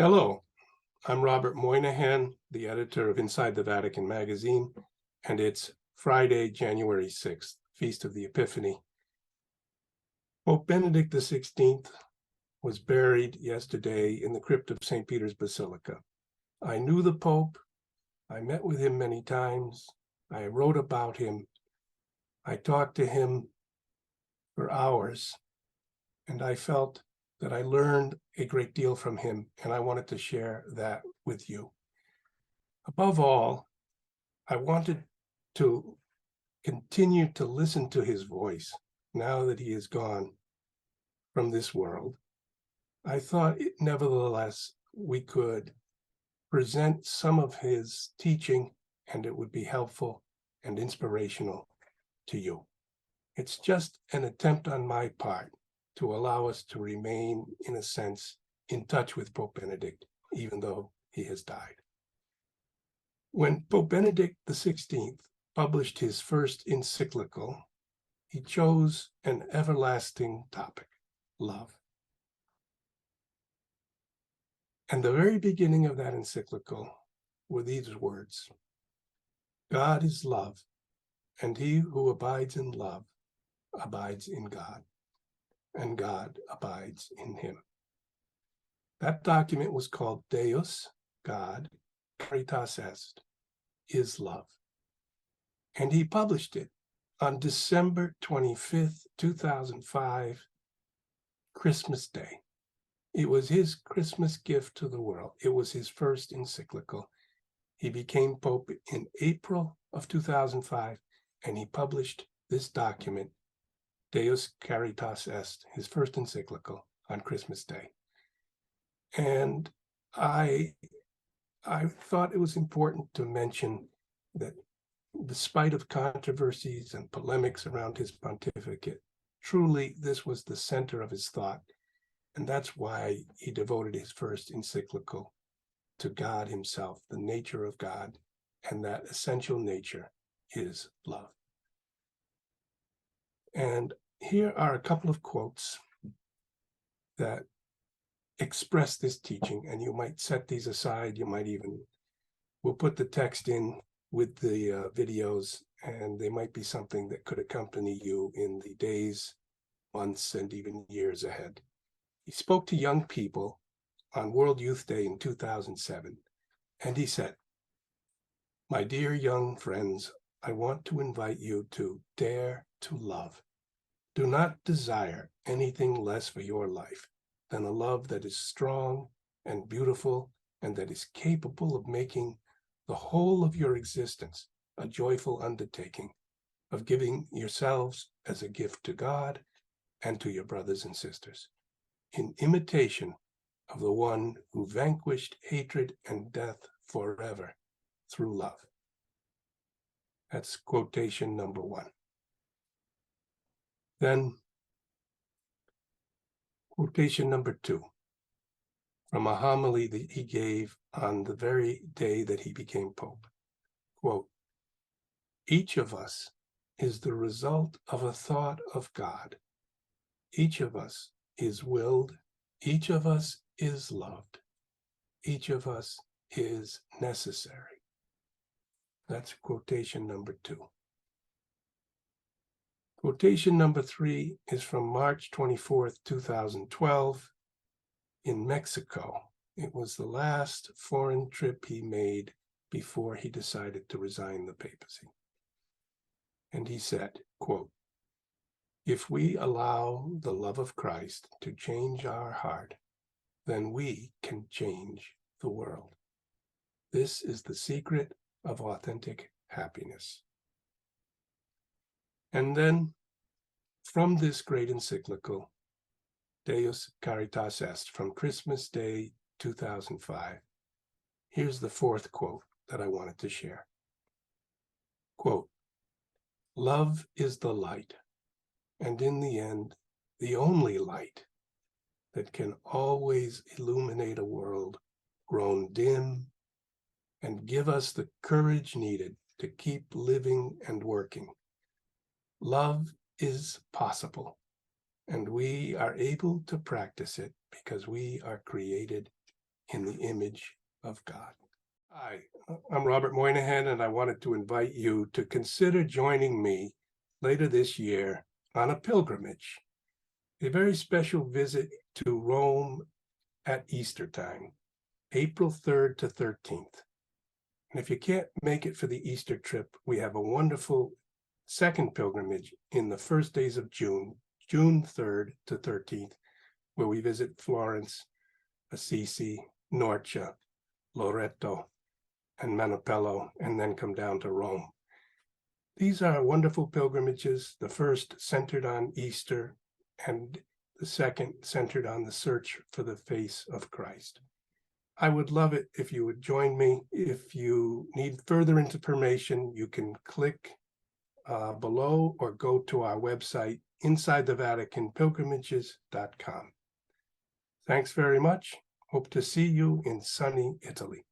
Hello, I'm Robert Moynihan, the editor of Inside the Vatican magazine, and it's Friday, January 6th, Feast of the Epiphany. Pope Benedict XVI was buried yesterday in the crypt of St. Peter's Basilica. I knew the Pope. I met with him many times. I wrote about him. I talked to him for hours, and I felt that I learned a great deal from him, and I wanted to share that with you. Above all, I wanted to continue to listen to his voice now that he is gone from this world. I thought, nevertheless, we could present some of his teaching, and it would be helpful and inspirational to you. It's just an attempt on my part to allow us to remain, in a sense, in touch with Pope Benedict, even though he has died. When Pope Benedict XVI published his first encyclical, he chose an everlasting topic, love. And the very beginning of that encyclical were these words: God is love, and he who abides in love abides in God, and God abides in him. That document was called Deus, God, Caritas Est, is love. And he published it on December 25th, 2005, Christmas Day. It was his Christmas gift to the world. It was his first encyclical. He became Pope in April of 2005, and he published this document, Deus Caritas Est, his first encyclical, on Christmas Day. And I thought it was important to mention that despite of controversies and polemics around his pontificate, truly this was the center of his thought. And that's why he devoted his first encyclical to God himself, the nature of God, and that essential nature is love. And here are a couple of quotes that express this teaching, and you might set these aside. You might even, we'll put the text in with the videos, and they might be something that could accompany you in the days, months, and even years ahead. He spoke to young people on World Youth Day in 2007, and he said, "My dear young friends, I want to invite you to dare to love. Do not desire anything less for your life than a love that is strong and beautiful and that is capable of making the whole of your existence a joyful undertaking, of giving yourselves as a gift to God and to your brothers and sisters, in imitation of the one who vanquished hatred and death forever through love." That's quotation number one. Then quotation number two, from a homily that he gave on the very day that he became Pope. Quote, "Each of us is the result of a thought of God. Each of us is willed. Each of us is loved. Each of us is necessary." That's quotation number two. Quotation number three is from March 24th, 2012, in Mexico. It was the last foreign trip he made before he decided to resign the papacy. And he said, quote, "If we allow the love of Christ to change our heart, then we can change the world. This is the secret of authentic happiness." And then, from this great encyclical, Deus Caritas Est, from Christmas Day 2005, here's the fourth quote that I wanted to share. Quote, "Love is the light, and in the end, the only light that can always illuminate a world grown dim and give us the courage needed to keep living and working. Love is possible, and we are able to practice it because we are created in the image of God. Hi, I'm Robert Moynihan, and I wanted to invite you to consider joining me later this year on a pilgrimage, a very special visit to Rome at Easter time, April 3rd to 13th. And if you can't make it for the Easter trip, we have a wonderful second pilgrimage in the first days of June, June 3rd to 13th, where we visit Florence, Assisi, Norcia, Loreto, and Manopello, and then come down to Rome. These are wonderful pilgrimages, the first centered on Easter, and the second centered on the search for the face of Christ. I would love it if you would join me. If you need further information, you can click below or go to our website, InsideTheVaticanPilgrimages.com. Thanks very much. Hope to see you in sunny Italy.